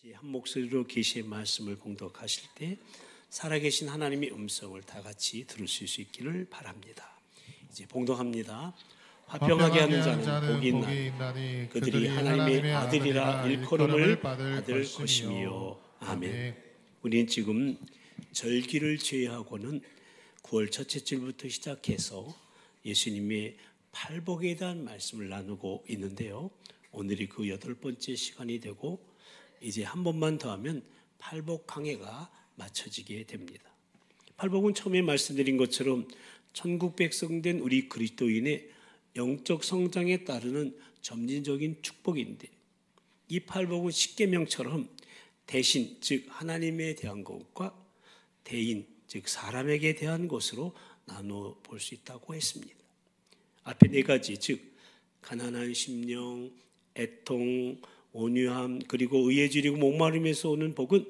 같이 한 목소리로 계시의 말씀을 봉독하실 때 살아계신 하나님의 음성을 다 같이 들을 수 있기를 바랍니다. 이제 봉독합니다. 화평하게 하는 자는 복이 있나니 그들이 하나님의 아들이라 일컬음을 받을 것이며. 아멘. 우리는 지금 절기를 제외하고는 9월 첫째 주일부터 시작해서 예수님의 팔복에 대한 말씀을 나누고 있는데요. 오늘이 그 8번째 시간이 되고 이제 한 번만 더 하면 팔복 강해가 마쳐지게 됩니다. 팔복은 처음에 말씀드린 것처럼 천국 백성 된 우리 그리스도인의 영적 성장에 따르는 점진적인 축복인데, 이 팔복은 십계명처럼 대신 즉 하나님에 대한 것과 대인 즉 사람에게 대한 것으로 나누어 볼 수 있다고 했습니다. 앞에 4가지 즉 가난한 심령, 애통, 온유함, 그리고 의에 지리고 목마름에서 오는 복은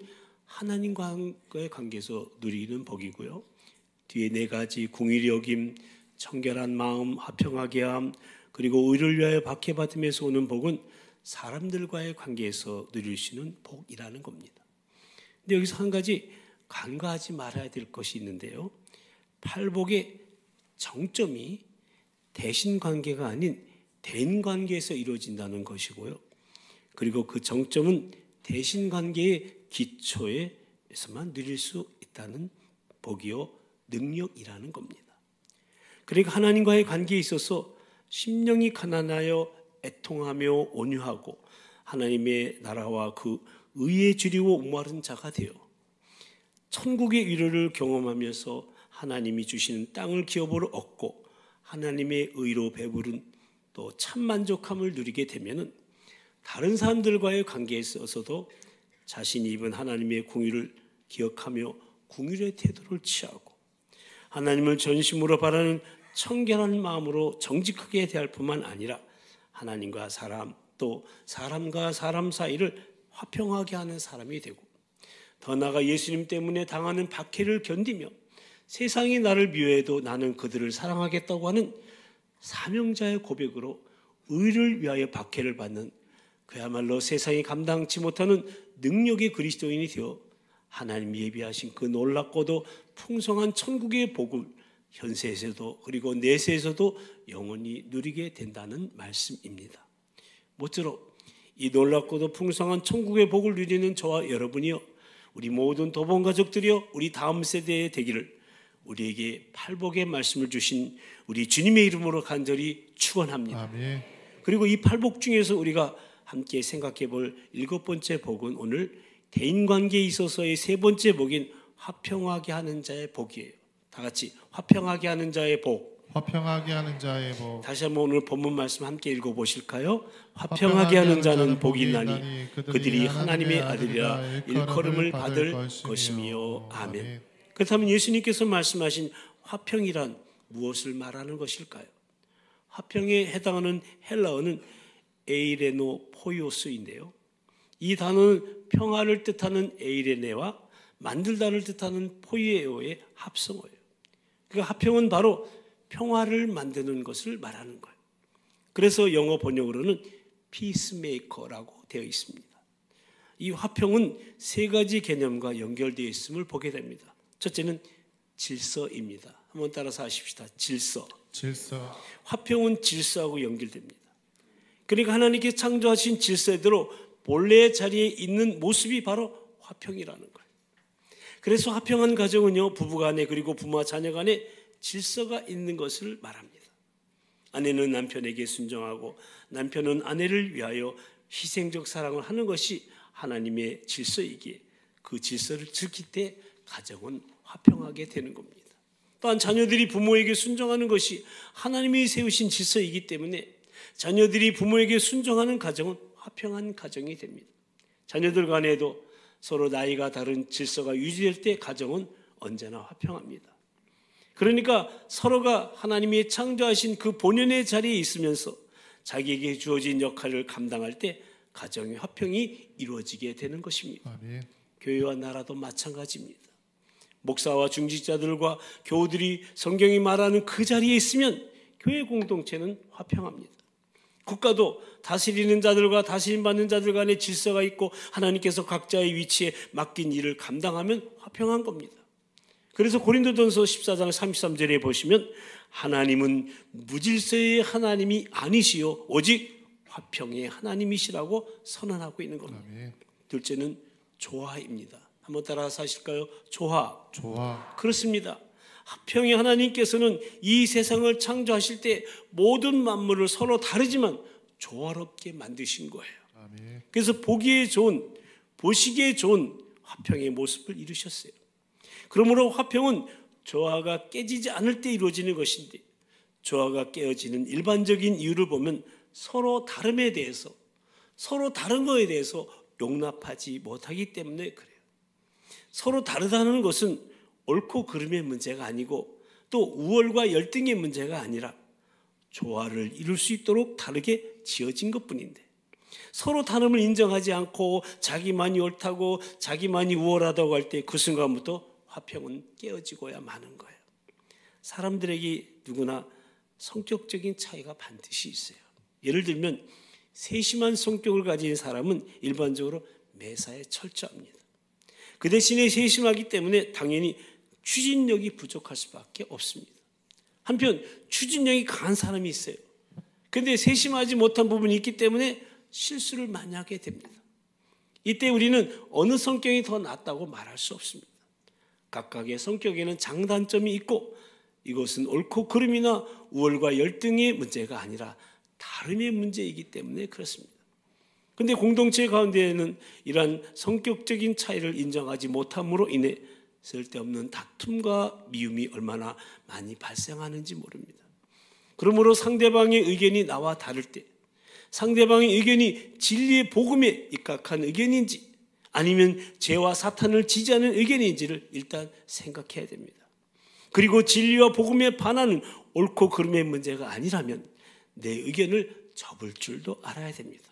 하나님과의 관계에서 누리는 복이고요. 뒤에 4가지 궁일이 여김, 청결한 마음, 화평하게 함, 그리고 의를 위하여 박해받음에서 오는 복은 사람들과의 관계에서 누릴 수 있는 복이라는 겁니다. 근데 여기서 한 가지 간과하지 말아야 될 것이 있는데요. 팔복의 정점이 대신 관계가 아닌 대인 관계에서 이루어진다는 것이고요. 그리고 그 정점은 대신 관계의 기초에서만 누릴 수 있다는 복이요 능력이라는 겁니다. 그러니까 하나님과의 관계에 있어서 심령이 가난하여 애통하며 온유하고 하나님의 나라와 그 의에 주리고 목마른 자가 되어 천국의 위로를 경험하면서 하나님이 주시는 땅을 기업으로 얻고 하나님의 의로 배부른 또 참 만족함을 누리게 되면은 다른 사람들과의 관계에 있어서도 자신이 입은 하나님의 공의를 기억하며 공의의 태도를 취하고 하나님을 전심으로 바라는 청결한 마음으로 정직하게 대할 뿐만 아니라 하나님과 사람 또 사람과 사람 사이를 화평하게 하는 사람이 되고, 더 나아가 예수님 때문에 당하는 박해를 견디며 세상이 나를 미워해도 나는 그들을 사랑하겠다고 하는 사명자의 고백으로 의를 위하여 박해를 받는 그야말로 세상이 감당치 못하는 능력의 그리스도인이 되어 하나님이 예비하신 그 놀랍고도 풍성한 천국의 복을 현세에서도 그리고 내세에서도 영원히 누리게 된다는 말씀입니다. 모쪼록 이 놀랍고도 풍성한 천국의 복을 누리는 저와 여러분이요, 우리 모든 도번 가족들이요, 우리 다음 세대에 되기를 우리에게 팔복의 말씀을 주신 우리 주님의 이름으로 간절히 축원합니다. 아멘. 그리고 이 팔복 중에서 우리가 함께 생각해 볼 7번째 복은 오늘 대인관계에 있어서의 3번째 복인 화평하게 하는 자의 복이에요. 다 같이 화평하게 하는 자의 복. 화평하게 하는 자의 복. 다시 한번 오늘 본문 말씀 함께 읽어보실까요? 화평하게 하는 자는 복이 있나니 그들이 하나님의 아들이라 일컬음을 받을 것이며. 아멘. 그렇다면 예수님께서 말씀하신 화평이란 무엇을 말하는 것일까요? 화평에 해당하는 헬라어는 에이레노 포이오스인데요. 이 단어는 평화를 뜻하는 에이레네와 만들다를 뜻하는 포이에오의 합성어예요. 그러니까 화평은 바로 평화를 만드는 것을 말하는 거예요. 그래서 영어 번역으로는 피스메이커라고 되어 있습니다. 이 화평은 3가지 개념과 연결되어 있음을 보게 됩니다. 첫째는 질서입니다. 한번 따라서 하십시다. 질서. 화평은 질서하고 연결됩니다. 그러니까 하나님께 창조하신 질서대로 본래의 자리에 있는 모습이 바로 화평이라는 거예요. 그래서 화평한 가정은요, 부부간에 그리고 부모와 자녀간에 질서가 있는 것을 말합니다. 아내는 남편에게 순종하고 남편은 아내를 위하여 희생적 사랑을 하는 것이 하나님의 질서이기에 그 질서를 지킬 때 가정은 화평하게 되는 겁니다. 또한 자녀들이 부모에게 순종하는 것이 하나님이 세우신 질서이기 때문에 자녀들이 부모에게 순종하는 가정은 화평한 가정이 됩니다. 자녀들 간에도 서로 나이가 다른 질서가 유지될 때 가정은 언제나 화평합니다. 그러니까 서로가 하나님이 창조하신 그 본연의 자리에 있으면서 자기에게 주어진 역할을 감당할 때 가정의 화평이 이루어지게 되는 것입니다. 아멘. 교회와 나라도 마찬가지입니다. 목사와 중직자들과 교우들이 성경이 말하는 그 자리에 있으면 교회 공동체는 화평합니다. 국가도 다스리는 자들과 다스림받는 자들 간의 질서가 있고 하나님께서 각자의 위치에 맡긴 일을 감당하면 화평한 겁니다. 그래서 고린도전서 14장 33절에 보시면 하나님은 무질서의 하나님이 아니시요 오직 화평의 하나님이시라고 선언하고 있는 겁니다. 둘째는 조화입니다. 한번 따라서 하실까요? 조화. 그렇습니다. 화평의 하나님께서는 이 세상을 창조하실 때 모든 만물을 서로 다르지만 조화롭게 만드신 거예요. 그래서 보기에 좋은, 보시기에 좋은 화평의 모습을 이루셨어요. 그러므로 화평은 조화가 깨지지 않을 때 이루어지는 것인데, 조화가 깨어지는 일반적인 이유를 보면 서로 다름에 대해서, 서로 다른 거에 대해서 용납하지 못하기 때문에 그래요. 서로 다르다는 것은 옳고 그름의 문제가 아니고 또 우월과 열등의 문제가 아니라 조화를 이룰 수 있도록 다르게 지어진 것뿐인데, 서로 다름을 인정하지 않고 자기만이 옳다고 자기만이 우월하다고 할 때 그 순간부터 화평은 깨어지고야 마는 거예요. 사람들에게 누구나 성격적인 차이가 반드시 있어요. 예를 들면 세심한 성격을 가진 사람은 일반적으로 매사에 철저합니다. 그 대신에 세심하기 때문에 당연히 추진력이 부족할 수밖에 없습니다. 한편 추진력이 강한 사람이 있어요. 그런데 세심하지 못한 부분이 있기 때문에 실수를 많이 하게 됩니다. 이때 우리는 어느 성격이 더 낫다고 말할 수 없습니다. 각각의 성격에는 장단점이 있고 이것은 옳고 그름이나 우월과 열등의 문제가 아니라 다름의 문제이기 때문에 그렇습니다. 그런데 공동체 가운데에는 이러한 성격적인 차이를 인정하지 못함으로 인해 쓸데없는 다툼과 미움이 얼마나 많이 발생하는지 모릅니다. 그러므로 상대방의 의견이 나와 다를 때 상대방의 의견이 진리의 복음에 입각한 의견인지 아니면 죄와 사탄을 지지하는 의견인지를 일단 생각해야 됩니다. 그리고 진리와 복음에 반하는 옳고 그름의 문제가 아니라면 내 의견을 접을 줄도 알아야 됩니다.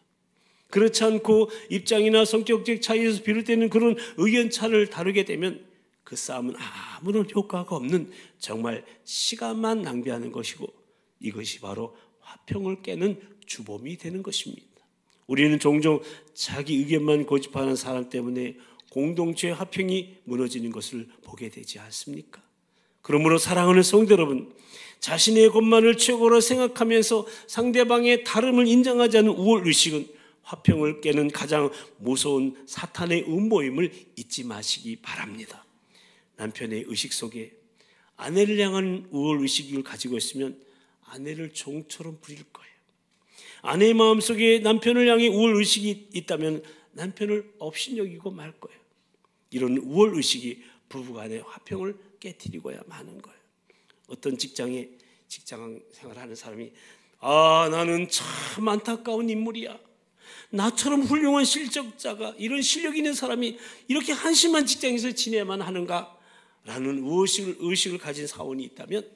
그렇지 않고 입장이나 성격적 차이에서 비롯되는 그런 의견차를 다루게 되면 그 싸움은 아무런 효과가 없는 정말 시간만 낭비하는 것이고 이것이 바로 화평을 깨는 주범이 되는 것입니다. 우리는 종종 자기 의견만 고집하는 사람 때문에 공동체의 화평이 무너지는 것을 보게 되지 않습니까? 그러므로 사랑하는 성도 여러분, 자신의 것만을 최고로 생각하면서 상대방의 다름을 인정하지 않는 우월의식은 화평을 깨는 가장 무서운 사탄의 음모임을 잊지 마시기 바랍니다. 남편의 의식 속에 아내를 향한 우월의식을 가지고 있으면 아내를 종처럼 부릴 거예요. 아내의 마음속에 남편을 향해 우월의식이 있다면 남편을 업신여기고 말 거예요. 이런 우월의식이 부부간의 화평을 깨트리고야 마는 거예요. 어떤 직장 생활하는 사람이 나는 참 안타까운 인물이야. 나처럼 훌륭한 실적자가 이런 실력 있는 사람이 이렇게 한심한 직장에서 지내야만 하는가? 라는 의식을 가진 사원이 있다면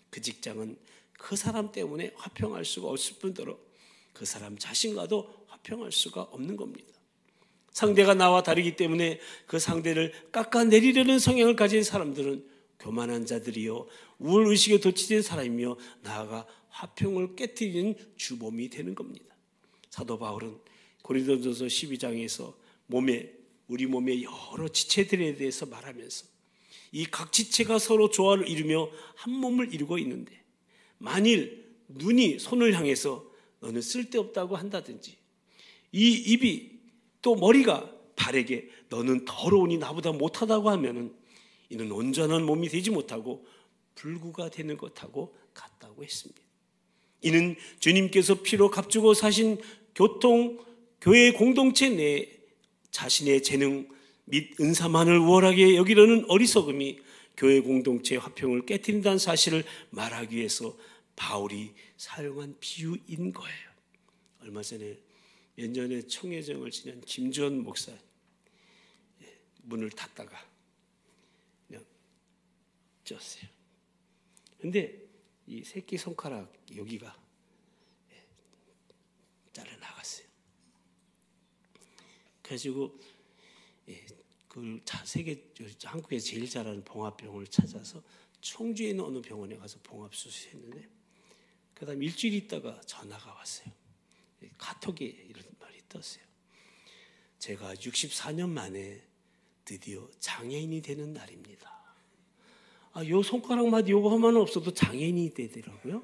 그 직장은 그 사람 때문에 화평할 수가 없을 뿐더러 그 사람 자신과도 화평할 수가 없는 겁니다. 상대가 나와 다르기 때문에 그 상대를 깎아내리려는 성향을 가진 사람들은 교만한 자들이요 우월의식에 도취된 사람이며 나아가 화평을 깨트리는 주범이 되는 겁니다. 사도 바울은 고린도전서 12장에서 우리 몸의 여러 지체들에 대해서 말하면서 이 각 지체가 서로 조화를 이루며 한 몸을 이루고 있는데 만일 눈이 손을 향해서 너는 쓸데없다고 한다든지 이 입이 또 머리가 발에게 너는 더러우니 나보다 못하다고 하면은 이는 온전한 몸이 되지 못하고 불구가 되는 것하고 같다고 했습니다. 이는 주님께서 피로 값주고 사신 교회 공동체 내에 자신의 재능 및 은사만을 우월하게 여기려는 어리석음이 교회 공동체의 화평을 깨트린다는 사실을 말하기 위해서 바울이 사용한 비유인 거예요. 얼마 전에 몇 년에 청해정을 지낸 김주원 목사 문을 닫다가 그냥 쪘어요. 근데 이 새끼 손가락 여기가 잘려 나갔어요. 그래가지고 한국에서 제일 잘하는 봉합병원을 찾아서 청주에 있는 어느 병원에 가서 봉합 수술했는데 그다음 일주일 있다가 전화가 왔어요. 카톡에 이런 말이 떴어요. 제가 64년 만에 드디어 장애인이 되는 날입니다. 요 손가락마디 요거 하면 없어도 장애인이 되더라고요.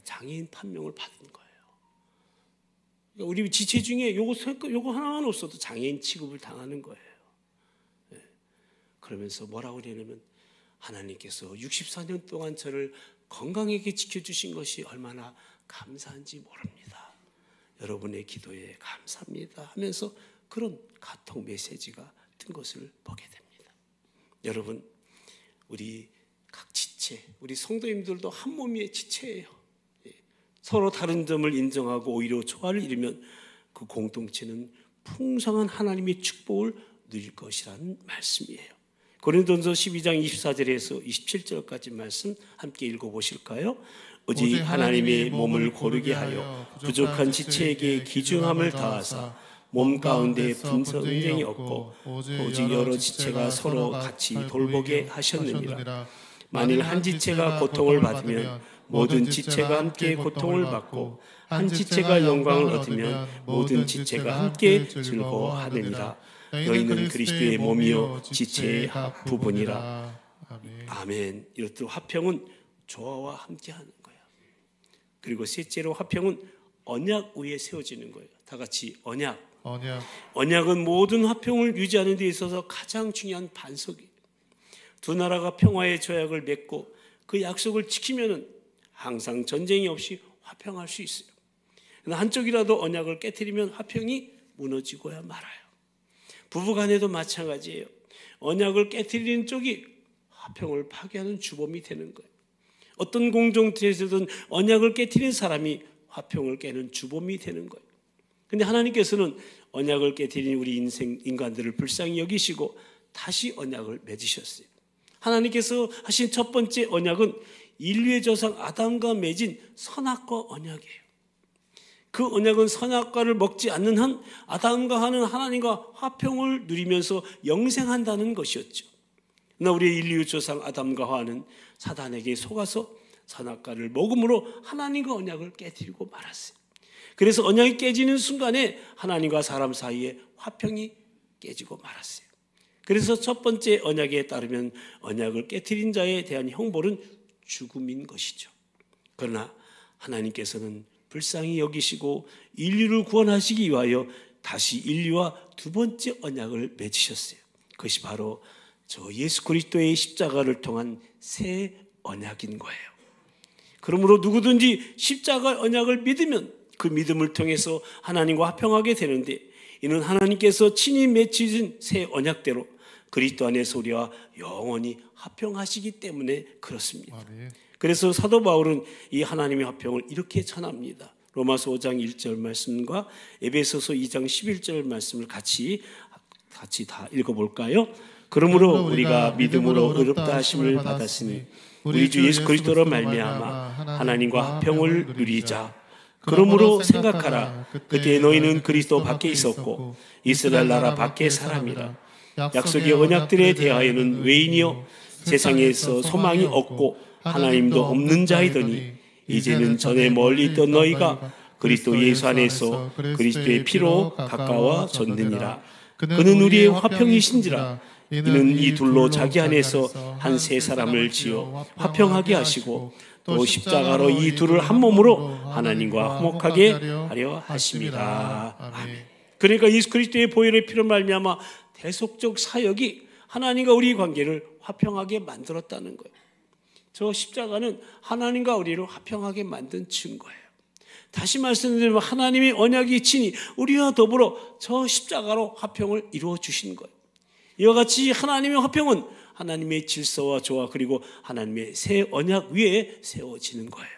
장애인 판명을 받은 거예요. 그러니까 우리 지체 중에 요거 하나만 없어도 장애인 취급을 당하는 거예요. 그러면서 뭐라고 그러냐면 하나님께서 64년 동안 저를 건강하게 지켜주신 것이 얼마나 감사한지 모릅니다. 여러분의 기도에 감사합니다 하면서 그런 카톡 메시지가 뜬 것을 보게 됩니다. 여러분, 우리 각 지체, 우리 성도님들도 한 몸의 지체예요. 서로 다른 점을 인정하고 오히려 조화를 이루면 그 공동체는 풍성한 하나님의 축복을 누릴 것이라는 말씀이에요. 고린도전서 12장 24절에서 27절까지 말씀 함께 읽어보실까요? 오직 하나님의 몸을 고르게 하여 부족한 지체에게 귀중함을 다하사 몸 가운데 분쟁이 없고 오직 여러 지체가 서로 같이 돌보게 하셨느니라. 만일 한 지체가 고통을 받으면 모든 지체가 함께 고통을 받고 한 지체가 영광을 얻으면 모든 지체가 함께 즐거워하느니라. 너희는 그리스도의 몸이요 지체의 부분이라. 아멘. 이렇듯 화평은 조화와 함께하는 거예요. 그리고 셋째로 화평은 언약 위에 세워지는 거예요. 다 같이 언약. 언약은 모든 화평을 유지하는 데 있어서 가장 중요한 반석이에요. 두 나라가 평화의 조약을 맺고 그 약속을 지키면은 항상 전쟁이 없이 화평할 수 있어요. 그러나 한쪽이라도 언약을 깨트리면 화평이 무너지고야 말아요. 부부간에도 마찬가지예요. 언약을 깨트리는 쪽이 화평을 파괴하는 주범이 되는 거예요. 어떤 공동체에서든 언약을 깨트리는 사람이 화평을 깨는 주범이 되는 거예요. 근데 하나님께서는 언약을 깨트린 우리 인간들을 불쌍히 여기시고 다시 언약을 맺으셨어요. 하나님께서 하신 첫 번째 언약은 인류의 조상 아담과 맺은 선악과 언약이에요. 그 언약은 선악과를 먹지 않는 한 아담과 하는 하나님과 화평을 누리면서 영생한다는 것이었죠. 그러나 우리 인류 조상 아담과 하와는 사단에게 속아서 선악과를 먹음으로 하나님과 언약을 깨뜨리고 말았어요. 그래서 언약이 깨지는 순간에 하나님과 사람 사이에 화평이 깨지고 말았어요. 그래서 첫 번째 언약에 따르면 언약을 깨뜨린 자에 대한 형벌은 죽음인 것이죠. 그러나 하나님께서는 불쌍히 여기시고 인류를 구원하시기 위하여 다시 인류와 두 번째 언약을 맺으셨어요. 그것이 바로 저 예수 그리스도의 십자가를 통한 새 언약인 거예요. 그러므로 누구든지 십자가 언약을 믿으면 그 믿음을 통해서 하나님과 화평하게 되는데, 이는 하나님께서 친히 맺으신 새 언약대로 그리스도 안에서 우리와 영원히 화평하시기 때문에 그렇습니다. 그래서 사도 바울은 이 하나님의 화평을 이렇게 전합니다. 로마서 5장 1절 말씀과 에베소서 2장 11절 말씀을 같이 다 읽어볼까요? 그러므로 우리가 믿음으로 의롭다 하심을 받았으니 우리 주 예수 그리스도로 말미암아 하나님과 화평을 누리자. 그러므로 생각하라. 그때 너희는 그리스도 밖에 있었고 이스라엘 나라 밖의 사람이라. 약속의 언약들에 대하여는 외인이요 세상에서 소망이 없고 하나님도 없는 자이더니 이제는 전에 멀리 있던 너희가 그리스도 예수 안에서 그리스도의 피로 가까워졌느니라. 그는 우리의 화평이신지라. 이는 이 둘로 자기 안에서 한 세 사람을 지어 화평하게 하시고 또 십자가로 이 둘을 한 몸으로 하나님과 화목하게 하려 하심이라. 아멘. 그러니까 예수 그리스도의 보혈의 피로 말미암아 대속적 사역이 하나님과 우리의 관계를 화평하게 만들었다는 거예요. 저 십자가는 하나님과 우리를 화평하게 만든 증거예요. 다시 말씀드리면 하나님의 언약이 친히 우리와 더불어 저 십자가로 화평을 이루어 주신 거예요. 이와 같이 하나님의 화평은 하나님의 질서와 조화 그리고 하나님의 새 언약 위에 세워지는 거예요.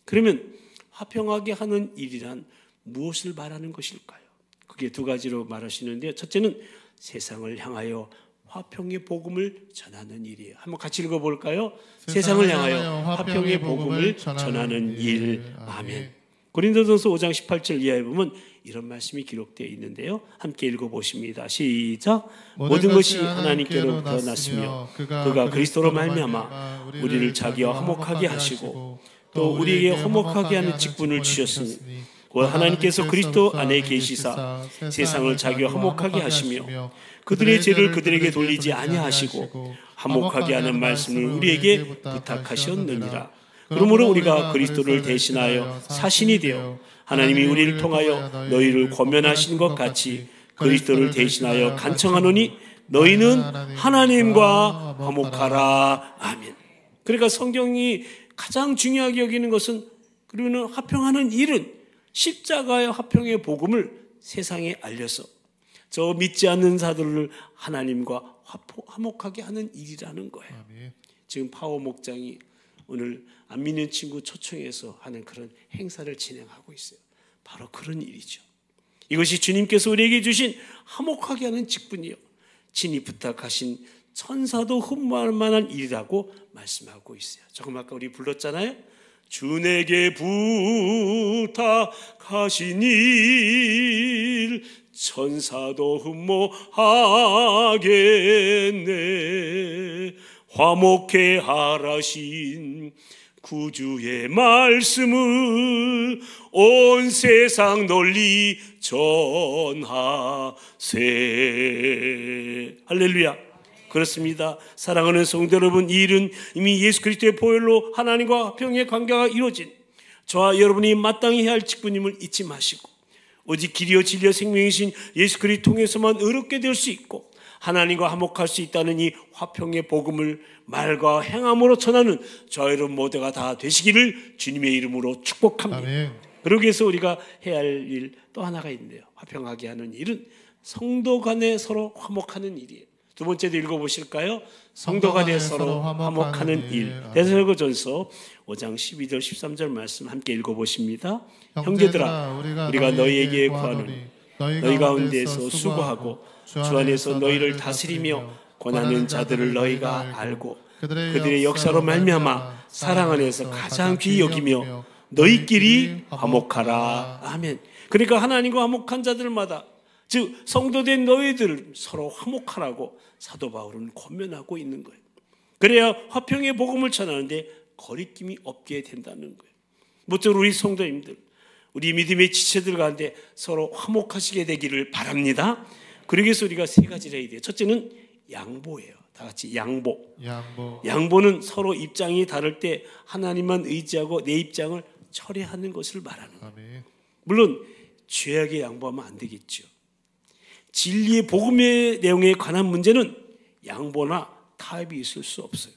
그러면 화평하게 하는 일이란 무엇을 말하는 것일까요? 그게 두 가지로 말하시는데요. 첫째는 세상을 향하여 화평의 복음을 전하는 일이에요. 한번 같이 읽어볼까요? 세상을 향하여 화평의 복음을 전하는 일. 아멘. 고린도전서 5장 18절 이하에 보면 이런 말씀이 기록되어 있는데요. 함께 읽어보십니다. 시작. 모든 것이 하나님께로부터 났으며 그가 그리스도로 말미암아 우리를 자기와 화목하게 하시고 또 우리에게 화목하게 하는 직분을 주셨으니 곧 하나님께서 그리스도 안에 계시사 세상을 자기와 화목하게 하시며 그들의 죄를 그들에게 돌리지 아니하시고 화목하게 하는 말씀을 우리에게 부탁하셨느니라. 그러므로 우리가 그리스도를 대신하여 사신이 되어 하나님이 우리를 통하여 너희를 권면하신 것 같이 그리스도를 대신하여 간청하노니 너희는 하나님과 화목하라. 아멘. 그러니까 성경이 가장 중요하게 여기는 것은 그리고는 화평하는 일은 십자가의 화평의 복음을 세상에 알려서 저 믿지 않는 자들을 하나님과 화목하게 하는 일이라는 거예요. 지금 파워 목장이 오늘 안 믿는 친구 초청해서 하는 그런 행사를 진행하고 있어요. 바로 그런 일이죠. 이것이 주님께서 우리에게 주신 화목하게 하는 직분이요, 친히 부탁하신 천사도 흠모할 만한 일이라고 말씀하고 있어요. 조금 아까 우리 불렀잖아요. 주 내게 부탁하신 일 천사도 흠모하겠네. 화목해 하라신 구주의 말씀을 온 세상 널리 전하세. 할렐루야. 그렇습니다. 사랑하는 성도 여러분, 이 일은 이미 예수 그리스도의 보혈로 하나님과 화평의 관계가 이루어진 저와 여러분이 마땅히 해야 할 직분임을 잊지 마시고 오직 길이요 진리요 생명이신 예수 그리스도 통해서만 의롭게 될 수 있고 하나님과 화목할 수 있다는 이 화평의 복음을 말과 행함으로 전하는 저와 여러분 모두가 다 되시기를 주님의 이름으로 축복합니다. 아멘. 그러기 위해서 우리가 해야 할 일 또 하나가 있는데요. 화평하게 하는 일은 성도 간에 서로 화목하는 일이에요. 두 번째도 읽어보실까요? 성도 간에 서로 화목하는 일. 데살로니가전서 5장 12절 13절 말씀 함께 읽어보십니다. 형제들아 우리가 너희에게 구하노니 너희 가운데서 수고하고 주 안에서 너희를 다스리며 권하는 자들을 너희가 알고 그들의 역사로 말미암아 사랑 안에서 가장 귀히 여기며 너희끼리 화목하라. 아멘. 그러니까 하나님과 화목한 자들마다 즉 성도된 너희들 서로 화목하라고 사도 바울은 권면하고 있는 거예요. 그래야 화평의 복음을 전하는데 거리낌이 없게 된다는 거예요. 모쪼록 우리 성도님들, 우리 믿음의 지체들 가운데 서로 화목하시게 되기를 바랍니다. 그러기 위해서 우리가 세 가지를 해야 돼요. 첫째는 양보예요. 다 같이 양보는 서로 입장이 다를 때 하나님만 의지하고 내 입장을 철회하는 것을 말하는 거예요. 물론 죄악에 양보하면 안 되겠죠. 진리의 복음의 내용에 관한 문제는 양보나 타협이 있을 수 없어요.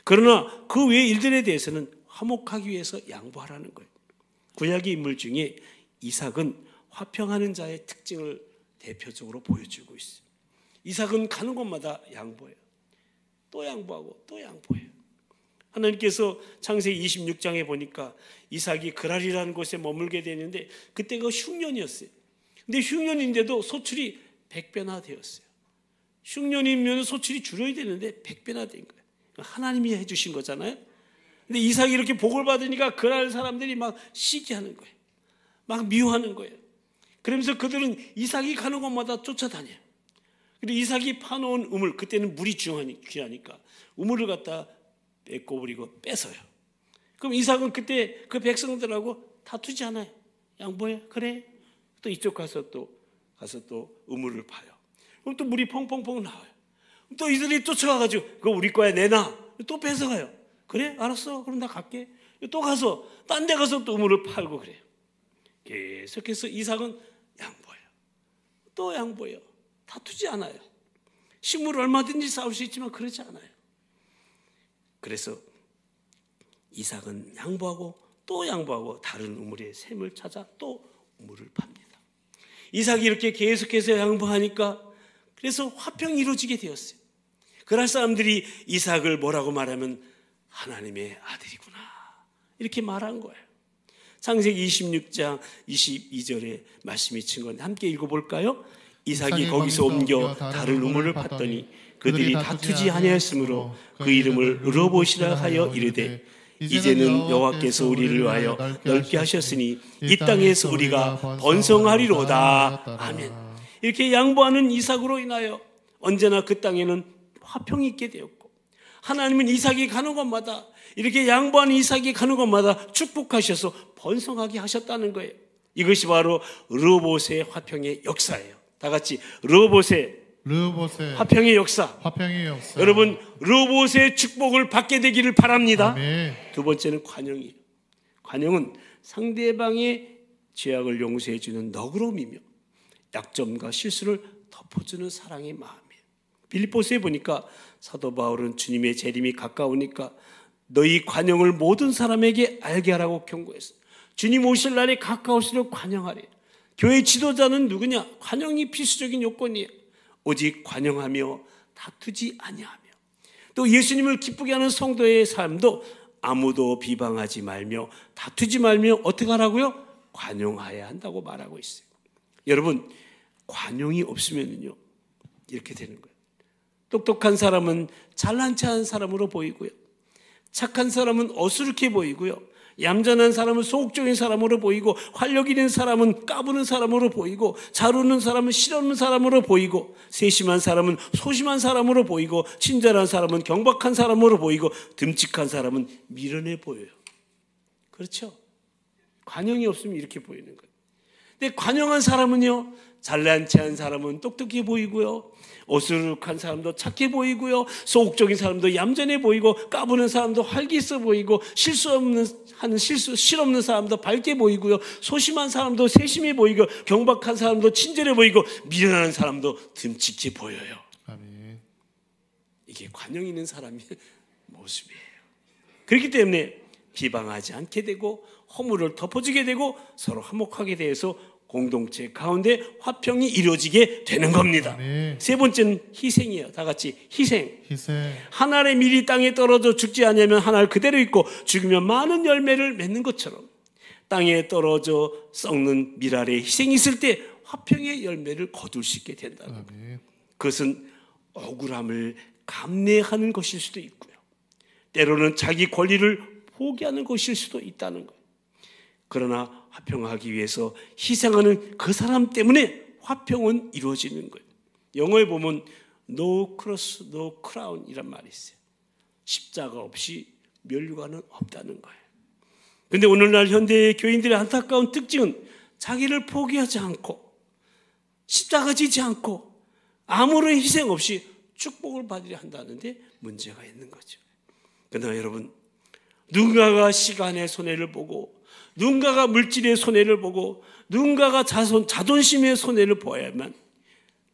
그러나 그 외의 일들에 대해서는 화목하기 위해서 양보하라는 거예요. 구약의 인물 중에 이삭은 화평하는 자의 특징을 대표적으로 보여주고 있어요. 이삭은 가는 곳마다 양보해요. 또 양보하고 또 양보해요. 하나님께서 창세기 26장에 보니까 이삭이 그랄이라는 곳에 머물게 되는데 그때가 흉년이었어요. 근데 흉년인데도 소출이 100배나 되었어요. 흉년이면 소출이 줄어야 되는데 100배나 된 거예요. 하나님이 해주신 거잖아요. 근데 이삭이 이렇게 복을 받으니까 그랄 사람들이 막 시기하는 거예요. 막 미워하는 거예요. 그러면서 그들은 이삭이 가는 곳마다 쫓아다녀요. 그리고 이삭이 파놓은 우물, 그때는 물이 귀하니까 우물을 갖다 뺏고버리고 뺏어요. 그럼 이삭은 그때 그 백성들하고 다투지 않아요. 양보해. 그래. 또 이쪽 가서 또 우물을 파요. 그럼 또 물이 펑펑펑 나와요. 또 이들이 쫓아가가지고 그거 우리 거야 내놔. 또 뺏어가요. 그래? 알았어. 그럼 나 갈게. 또 가서 딴 데 가서 또 우물을 팔고 그래요. 계속해서 이삭은 양보해요. 또 양보해요. 다투지 않아요. 식물을 얼마든지 쌓을 수 있지만 그러지 않아요. 그래서 이삭은 양보하고 또 양보하고 다른 우물에 샘을 찾아 또 우물을 팝니다. 이삭이 이렇게 계속해서 양보하니까 그래서 화평이 이루어지게 되었어요. 그럴 사람들이 이삭을 뭐라고 말하면 하나님의 아들이구나 이렇게 말한 거예요. 창세기 26장 22절에 말씀이 친 건데 함께 읽어볼까요? 이삭이 거기서 옮겨 다른 우물을 팠더니 그들이 다투지 아니하였으므로 그 이름을 으로보시라 하여 이르되 이제는 여호와께서 우리를 위하여 넓게 하셨으니 이 땅에서 우리가 번성하리로다. 아멘. 이렇게 양보하는 이삭으로 인하여 언제나 그 땅에는 화평이 있게 되었고 하나님은 이삭이 가는 곳마다 이렇게 양보하는 이삭이 가는 곳마다 축복하셔서 번성하게 하셨다는 거예요. 이것이 바로 르호봇의 화평의 역사예요. 다 같이 르호봇의 화평의 역사. 화평의 역사. 여러분 르호봇의 축복을 받게 되기를 바랍니다. 아멘. 두 번째는 관용이에요. 관용은 상대방의 죄악을 용서해 주는 너그러움이며 약점과 실수를 덮어주는 사랑의 마음이에요. 빌립보서에 보니까 사도 바울은 주님의 재림이 가까우니까 너희 관용을 모든 사람에게 알게 하라고 경고했어요. 주님 오실 날이 가까울수록 관용하래. 교회 지도자는 누구냐? 관용이 필수적인 요건이에요. 오직 관용하며 다투지 아니하며, 또 예수님을 기쁘게 하는 성도의 삶도 아무도 비방하지 말며 다투지 말며 어떻게 하라고요? 관용해야 한다고 말하고 있어요. 여러분 관용이 없으면요 이렇게 되는 거예요. 똑똑한 사람은 잘난 체한 사람으로 보이고요, 착한 사람은 어수룩해 보이고요, 얌전한 사람은 소극적인 사람으로 보이고, 활력 있는 사람은 까부는 사람으로 보이고, 잘 웃는 사람은 실없는 사람으로 보이고, 세심한 사람은 소심한 사람으로 보이고, 친절한 사람은 경박한 사람으로 보이고, 듬직한 사람은 미련해 보여요. 그렇죠? 관용이 없으면 이렇게 보이는 거예요. 근데 관용한 사람은요, 잘난 체한 사람은 똑똑해 보이고요, 어수룩한 사람도 착해 보이고요, 소극적인 사람도 얌전해 보이고, 까부는 사람도 활기 있어 보이고, 실없는 사람도 밝게 보이고요, 소심한 사람도 세심해 보이고, 경박한 사람도 친절해 보이고, 미련한 사람도 듬직해 보여요. 아멘. 이게 관용 있는 사람의 모습이에요. 그렇기 때문에 비방하지 않게 되고 허물을 덮어주게 되고 서로 화목하게 돼서 공동체 가운데 화평이 이루어지게 되는 겁니다. 네. 세 번째는 희생이에요. 다 같이 희생. 한 알의 밀이 땅에 떨어져 죽지 않으면 한 알 그대로 있고 죽으면 많은 열매를 맺는 것처럼 땅에 떨어져 썩는 밀알에 희생이 있을 때 화평의 열매를 거둘 수 있게 된다는 거예요. 그것은 억울함을 감내하는 것일 수도 있고요, 때로는 자기 권리를 포기하는 것일 수도 있다는 거예요. 그러나 화평하기 위해서 희생하는 그 사람 때문에 화평은 이루어지는 거예요. 영어에 보면 No cross, no crown 이란 말이 있어요. 십자가 없이 면류관은 없다는 거예요. 그런데 오늘날 현대의 교인들의 안타까운 특징은 자기를 포기하지 않고 십자가 지지 않고 아무런 희생 없이 축복을 받으려 한다는데 문제가 있는 거죠. 그러나 여러분, 누군가가 시간의 손해를 보고, 누군가가 물질의 손해를 보고, 누군가가 자존심의 손해를 보아야만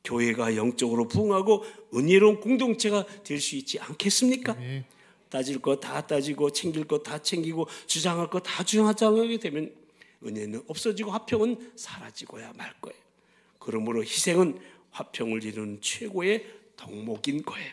교회가 영적으로 부흥하고 은혜로운 공동체가 될 수 있지 않겠습니까? 네. 따질 거 다 따지고 챙길 거 다 챙기고 주장할 거 다 주장하게 되면 은혜는 없어지고 화평은 사라지고야 말 거예요. 그러므로 희생은 화평을 이루는 최고의 덕목인 거예요.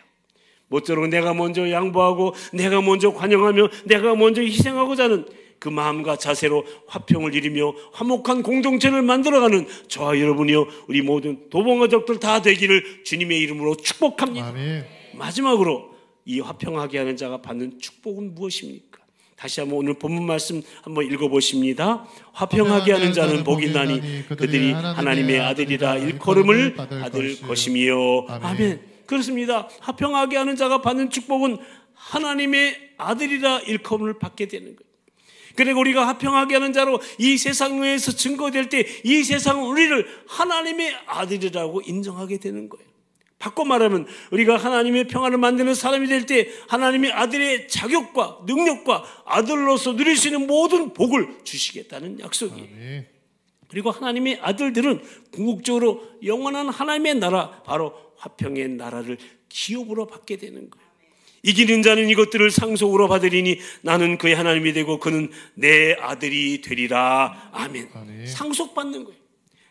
모쪼록 내가 먼저 양보하고 내가 먼저 관용하며 내가 먼저 희생하고자 하는 그 마음과 자세로 화평을 이루며 화목한 공동체를 만들어가는 저와 여러분이요, 우리 모든 도봉가족들 다 되기를 주님의 이름으로 축복합니다. 아멘. 마지막으로 이 화평하게 하는 자가 받는 축복은 무엇입니까? 다시 한번 오늘 본문 말씀 한번 읽어보십니다. 화평하게 하는 자는 복이 있나니 그들이 하나님의 아들이라 일컬음을 받을 것이며. 아멘. 그렇습니다. 화평하게 하는 자가 받는 축복은 하나님의 아들이라 일컬음을 받게 되는 거예요. 그리고 우리가 화평하게 하는 자로 이 세상에서 증거될 때 이 세상은 우리를 하나님의 아들이라고 인정하게 되는 거예요. 바꿔 말하면 우리가 하나님의 평안을 만드는 사람이 될 때 하나님의 아들의 자격과 능력과 아들로서 누릴 수 있는 모든 복을 주시겠다는 약속이에요. 그리고 하나님의 아들들은 궁극적으로 영원한 하나님의 나라, 바로 화평의 나라를 기업으로 받게 되는 거예요. 이기는 자는 이것들을 상속으로 받으리니 나는 그의 하나님이 되고 그는 내 아들이 되리라. 아멘. 상속받는 거예요.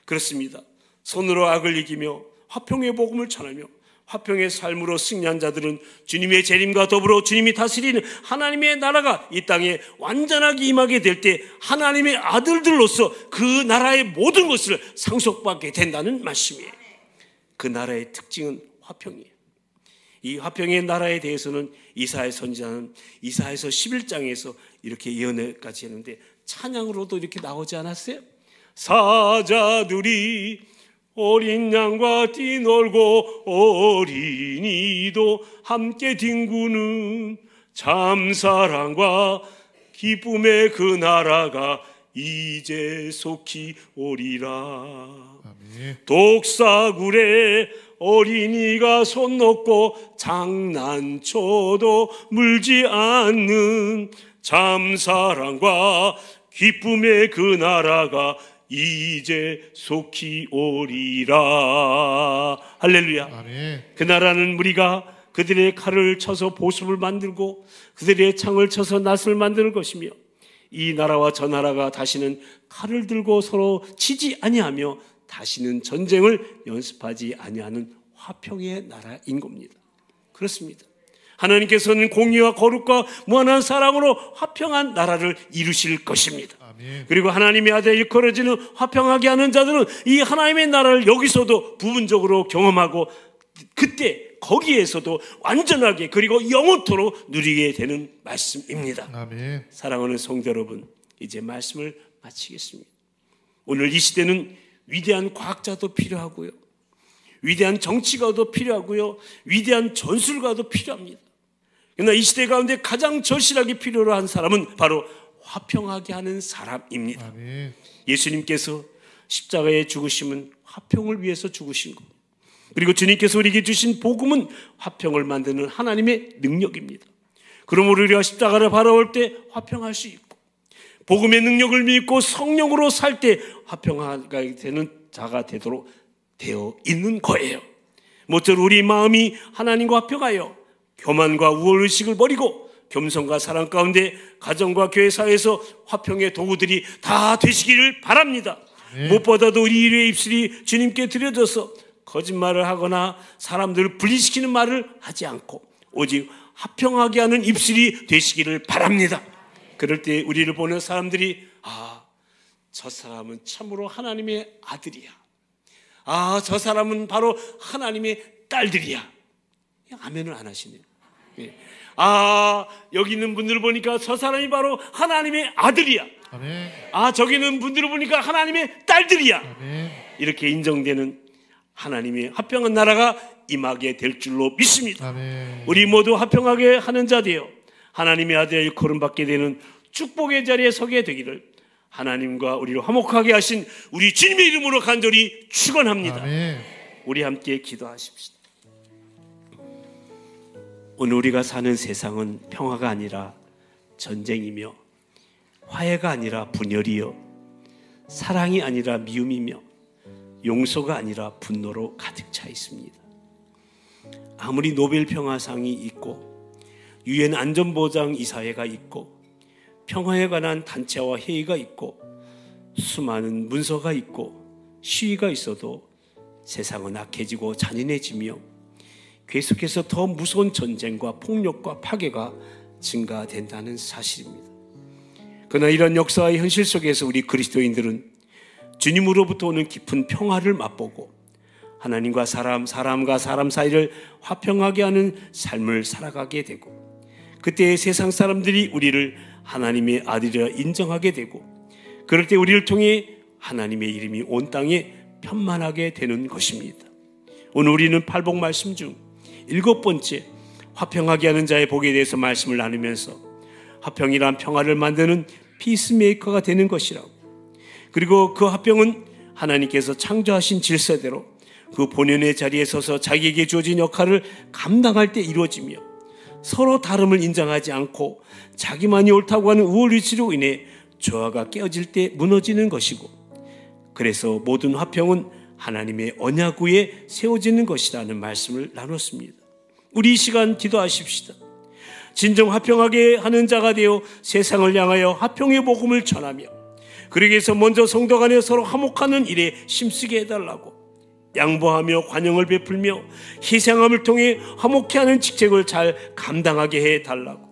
그렇습니다. 손으로 악을 이기며 화평의 복음을 전하며 화평의 삶으로 승리한 자들은 주님의 재림과 더불어 주님이 다스리는 하나님의 나라가 이 땅에 완전하게 임하게 될 때 하나님의 아들들로서 그 나라의 모든 것을 상속받게 된다는 말씀이에요. 그 나라의 특징은 화평이에요. 이 화평의 나라에 대해서는 이사야 선지자는 이사야서 11장에서 이렇게 예언까지 했는데 찬양으로도 이렇게 나오지 않았어요? 사자들이 어린 양과 뛰놀고 어린이도 함께 뒹구는 참사랑과 기쁨의 그 나라가 이제 속히 오리라. 아멘. 독사굴에 어린이가 손 놓고 장난쳐도 물지 않는 참사랑과 기쁨의 그 나라가 이제 속히 오리라. 할렐루야. 아멘. 그 나라는 무리가 그들의 칼을 쳐서 보습을 만들고 그들의 창을 쳐서 낫을 만드는 것이며, 이 나라와 저 나라가 다시는 칼을 들고 서로 치지 아니하며 다시는 전쟁을 연습하지 아니하는 화평의 나라인 겁니다. 그렇습니다. 하나님께서는 공의와 거룩과 무한한 사랑으로 화평한 나라를 이루실 것입니다. 아멘. 그리고 하나님의 아들 일컬어지는 화평하게 하는 자들은 이 하나님의 나라를 여기서도 부분적으로 경험하고 그때 거기에서도 완전하게 그리고 영원토록 누리게 되는 말씀입니다. 아멘. 사랑하는 성도 여러분, 이제 말씀을 마치겠습니다. 오늘 이 시대는 위대한 과학자도 필요하고요, 위대한 정치가도 필요하고요, 위대한 전술가도 필요합니다. 그러나 이 시대 가운데 가장 절실하게 필요로 한 사람은 바로 화평하게 하는 사람입니다. 아멘. 예수님께서 십자가에 죽으심은 화평을 위해서 죽으신 겁니다. 그리고 주님께서 우리에게 주신 복음은 화평을 만드는 하나님의 능력입니다. 그러므로 우리가 십자가를 바라볼 때 화평할 수 있고, 복음의 능력을 믿고 성령으로 살 때 화평하게 되는 자가 되도록 되어 있는 거예요. 모쪼록 우리 마음이 하나님과 화평하여 교만과 우월의식을 버리고 겸손과 사랑 가운데 가정과 교회 사회에서 화평의 도구들이 다 되시기를 바랍니다. 무엇보다도 우리 일의 입술이 주님께 드려져서 거짓말을 하거나 사람들을 분리시키는 말을 하지 않고 오직 화평하게 하는 입술이 되시기를 바랍니다. 그럴 때 우리를 보는 사람들이 저 사람은 참으로 하나님의 아들이야. 저 사람은 바로 하나님의 딸들이야. 아멘을 안 하시네요. 여기 있는 분들을 보니까 저 사람이 바로 하나님의 아들이야. 아멘. 저기 있는 분들을 보니까 하나님의 딸들이야. 아멘. 이렇게 인정되는 하나님의 화평한 나라가 임하게 될 줄로 믿습니다. 아멘. 우리 모두 화평하게 하는 자 되어 하나님의 아들의 일컬음 받게 되는 축복의 자리에 서게 되기를 하나님과 우리를 화목하게 하신 우리 주님의 이름으로 간절히 축원합니다. 아멘. 우리 함께 기도하십시다. 오늘 우리가 사는 세상은 평화가 아니라 전쟁이며, 화해가 아니라 분열이요, 사랑이 아니라 미움이며, 용서가 아니라 분노로 가득 차 있습니다. 아무리 노벨 평화상이 있고 유엔 안전보장 이사회가 있고 평화에 관한 단체와 회의가 있고 수많은 문서가 있고 시위가 있어도 세상은 악해지고 잔인해지며 계속해서 더 무서운 전쟁과 폭력과 파괴가 증가된다는 사실입니다. 그러나 이런 역사의 현실 속에서 우리 그리스도인들은 주님으로부터 오는 깊은 평화를 맛보고 하나님과 사람과 사람 사이를 화평하게 하는 삶을 살아가게 되고, 그때 세상 사람들이 우리를 하나님의 아들이라 인정하게 되고, 그럴 때 우리를 통해 하나님의 이름이 온 땅에 편만하게 되는 것입니다. 오늘 우리는 팔복 말씀 중 7번째 화평하게 하는 자의 복에 대해서 말씀을 나누면서 화평이란 평화를 만드는 피스메이커가 되는 것이라고, 그리고 그 화평은 하나님께서 창조하신 질서대로 그 본연의 자리에 서서 자기에게 주어진 역할을 감당할 때 이루어지며, 서로 다름을 인정하지 않고 자기만이 옳다고 하는 우월의식으로 인해 조화가 깨어질 때 무너지는 것이고, 그래서 모든 화평은 하나님의 언약 위에 세워지는 것이라는 말씀을 나눴습니다. 우리 이 시간 기도하십시다. 진정 화평하게 하는 자가 되어 세상을 향하여 화평의 복음을 전하며, 그러기 위해서 먼저 성도 간에 서로 화목하는 일에 힘쓰게 해달라고, 양보하며 관용을 베풀며 희생함을 통해 화목케 하는 직책을 잘 감당하게 해달라고,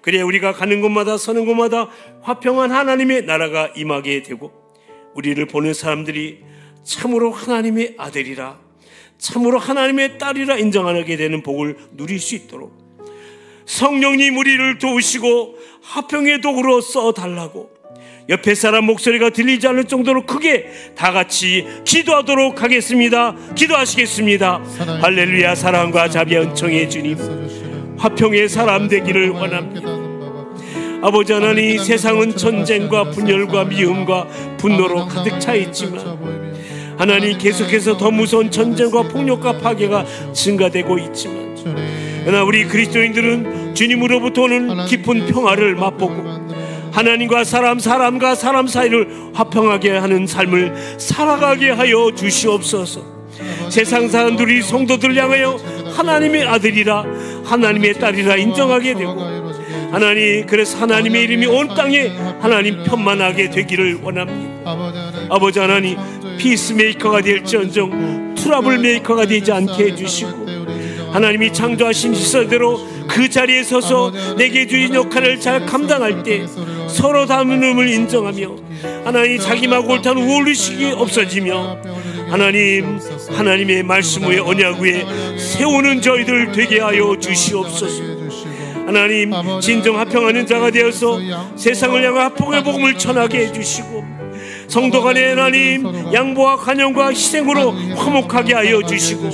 그래야 우리가 가는 곳마다 서는 곳마다 화평한 하나님의 나라가 임하게 되고, 우리를 보는 사람들이 참으로 하나님의 아들이라, 참으로 하나님의 딸이라 인정하게 되는 복을 누릴 수 있도록 성령님 우리를 도우시고 화평의 도구로 써달라고, 옆에 사람 목소리가 들리지 않을 정도로 크게 다 같이 기도하도록 하겠습니다. 기도하시겠습니다. 할렐루야. 사랑과 자비와 은총의 주님, 화평의 사람 되기를 원합니다. 아버지 하나님, 세상은 전쟁과 분열과 미움과 분노로 가득 차 있지만 하나님, 계속해서 더 무서운 전쟁과 폭력과 파괴가 증가되고 있지만 그러나 우리 그리스도인들은 주님으로부터 오는 깊은 평화를 맛보고 하나님과 사람과 사람 사이를 화평하게 하는 삶을 살아가게 하여 주시옵소서. 세상 사람들이 성도들을 향하여 하나님의 아들이라 하나님의 딸이라 인정하게 되고 하나님, 그래서 하나님의 이름이 온 땅에 하나님 편만하게 되기를 원합니다. 아버지 하나님, 피스메이커가 될지언정 트러블 메이커가 되지 않게 해주시고 하나님이 창조하신 시설대로 그 자리에 서서 내게 주신 역할을 잘 감당할 때 서로 다름을 인정하며 하나님, 자기마고 옳다는 우월의식이 없어지며 하나님, 하나님의 말씀 위에 언약 위에 세우는 저희들 되게 하여 주시옵소서. 하나님, 진정 화평하는 자가 되어서 세상을 향한 화평의 복음을 전하게 해주시고 성도 간의 하나님, 양보와 간영과 희생으로 화목하게 하여 주시고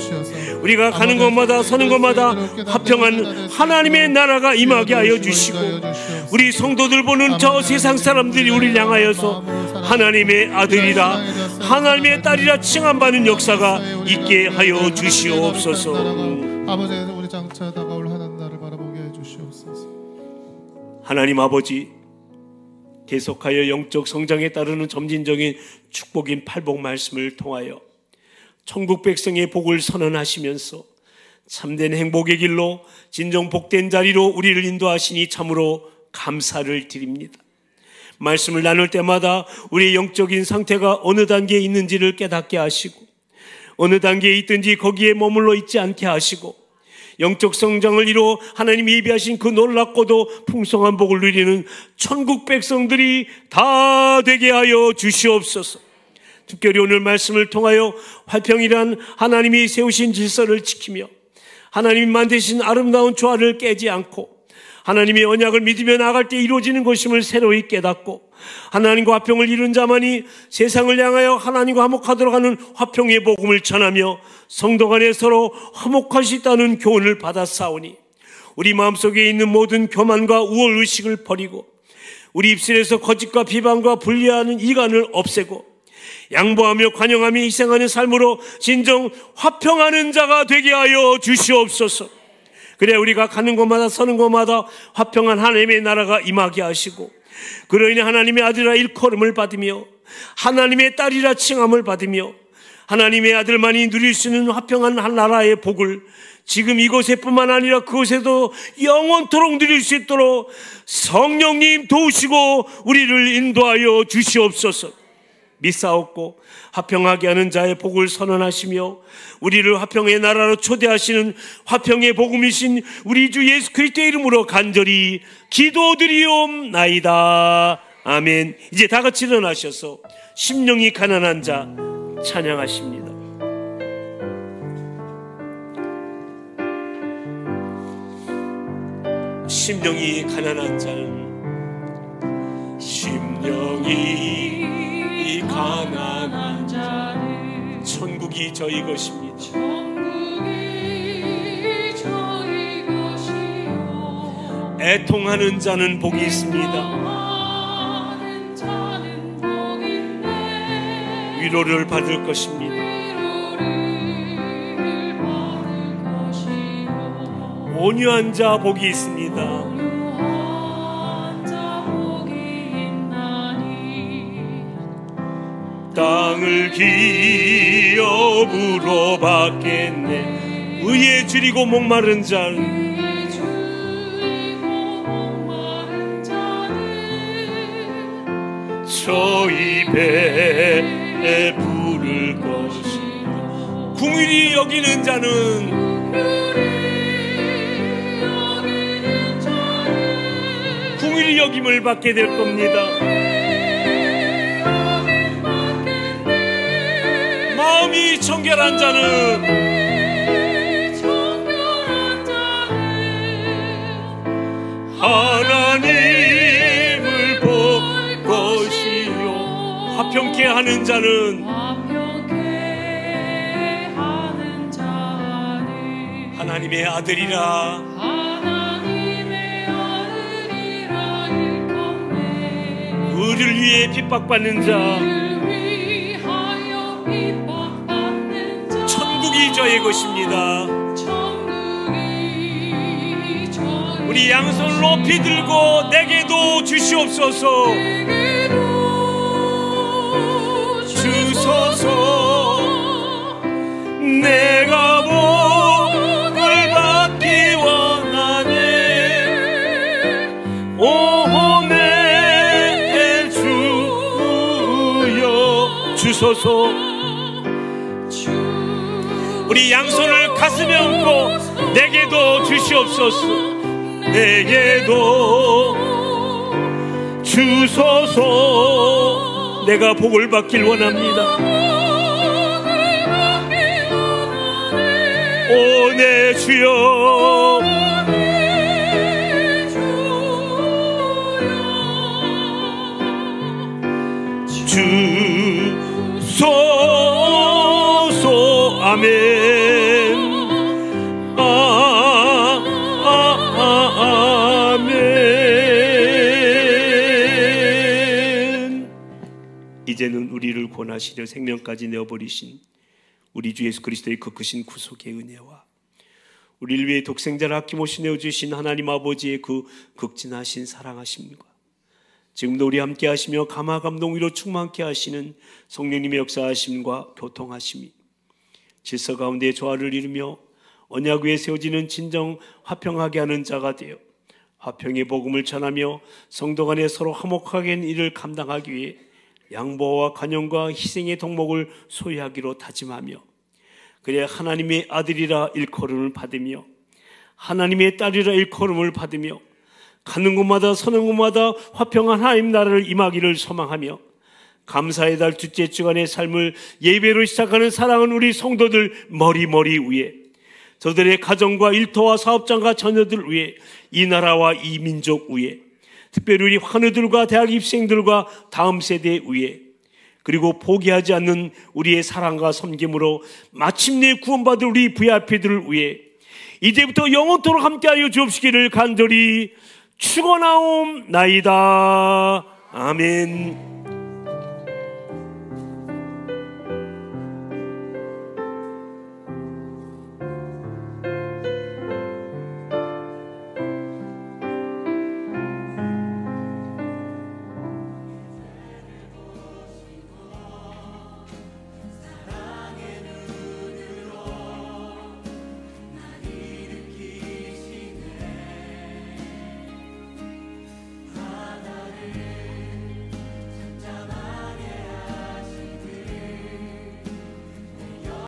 우리가 가는 곳마다 서는 곳마다 화평한 하나님의 나라가 임하게 하여 주시고 우리 성도들 보는 저 세상 사람들이 우리를 향하여서 하나님의 아들이라 하나님의 딸이라 칭함받는 역사가 있게 하여 주시옵소서. 아버지, 우리 장차 다가올 하나님 나를 바라보게 해주시옵소서. 하나님 아버지, 계속하여 영적 성장에 따르는 점진적인 축복인 팔복 말씀을 통하여 천국 백성의 복을 선언하시면서 참된 행복의 길로 진정 복된 자리로 우리를 인도하시니 참으로 감사를 드립니다. 말씀을 나눌 때마다 우리의 영적인 상태가 어느 단계에 있는지를 깨닫게 하시고 어느 단계에 있든지 거기에 머물러 있지 않게 하시고 영적 성장을 이루어 하나님이 예비하신 그 놀랍고도 풍성한 복을 누리는 천국 백성들이 다 되게 하여 주시옵소서. 특별히 오늘 말씀을 통하여 화평이란 하나님이 세우신 질서를 지키며 하나님이 만드신 아름다운 조화를 깨지 않고 하나님의 언약을 믿으며 나아갈 때 이루어지는 것임을 새로이 깨닫고 하나님과 화평을 이룬 자만이 세상을 향하여 하나님과 화목하도록 하는 화평의 복음을 전하며 성도 간에 서로 화목할 수 있다는 교훈을 받았사오니 우리 마음속에 있는 모든 교만과 우월의식을 버리고 우리 입술에서 거짓과 비방과 분리하는 이간을 없애고 양보하며 관용하며 희생하는 삶으로 진정 화평하는 자가 되게 하여 주시옵소서. 그래 우리가 가는 곳마다 서는 곳마다 화평한 하나님의 나라가 임하게 하시고 그로 인해 하나님의 아들이라 일컬음을 받으며 하나님의 딸이라 칭함을 받으며 하나님의 아들만이 누릴 수 있는 화평한 한 나라의 복을 지금 이곳에뿐만 아니라 그곳에도 영원토록 누릴 수 있도록 성령님 도우시고 우리를 인도하여 주시옵소서. 믿사옵고 화평하게 하는 자의 복을 선언하시며 우리를 화평의 나라로 초대하시는 화평의 복음이신 우리 주 예수 그리스도의 이름으로 간절히 기도드리옵나이다. 아멘. 이제 다 같이 일어나셔서 심령이 가난한 자 찬양하십니다. 심령이 가난한 자는 심령이 가난한 자는 천국이 저희 것입니다. 천국이 저희 것이요 애통하는 자는 복이 있습니다. 애통하는 자는 복인데 위로를 받을 것입니다. 위로를 받을 것이요 온유한 자 복이 있습니다. 온유한 자 복이 있나니 땅을 기업으로 받겠네. 의에 줄이고 목마른 자는 의에 줄이고 목마른 자는 저희 배에 부를 것이요 궁일이 여기는 자는 궁일이 여김을 받게 될 겁니다. 마음이 청결한 자는 하나님을 볼 것이요 화평케 하는 자는 하나님의 아들이라 우리를 위해 핍박받는 자, 천국이 저의 것입니다. 우리 양손을 높이 들고 내게도 주시옵소서. 주소서. 내가 복을 받기 원하네. 오 내 주여 주소서. 우리 양손을 가슴에 얹고 내게도 주시옵소서. 내게도 주소서. 내가 복을 받길 원합니다. 오 내 주여. 주소서. 아멘. 아멘. 이제는 우리를 권하시려 생명까지 내어버리신 우리 주 예수 그리스도의 그 크신 구속의 은혜와 우리를 위해 독생자를 아낌없이 내어주신 하나님 아버지의 그 극진하신 사랑하심과 지금도 우리 함께 하시며 감화 감동 위로 충만케 하시는 성령님의 역사하심과 교통하심이 질서 가운데 조화를 이루며 언약 위에 세워지는 진정 화평하게 하는 자가 되어 화평의 복음을 전하며 성도 간에 서로 화목하게 하는 일을 감당하기 위해 양보와 간용과 희생의 덕목을 소유하기로 다짐하며 그래야 하나님의 아들이라 일컬음을 받으며 하나님의 딸이라 일컬음을 받으며 가는 곳마다 서는 곳마다 화평한 하나님 나라를 임하기를 소망하며 감사의 달 둘째 주간의 삶을 예배로 시작하는 사랑하는 우리 성도들 머리 위에 저들의 가정과 일터와 사업장과 자녀들 위에 이 나라와 이 민족 위에 특별히 우리 환우들과 대학 입생들과 다음 세대 위에 그리고 포기하지 않는 우리의 사랑과 섬김으로 마침내 구원받을 우리 VIP들을 위해 이제부터 영원토록 함께하여 주옵시기를 간절히 축원하옵나이다. 아멘.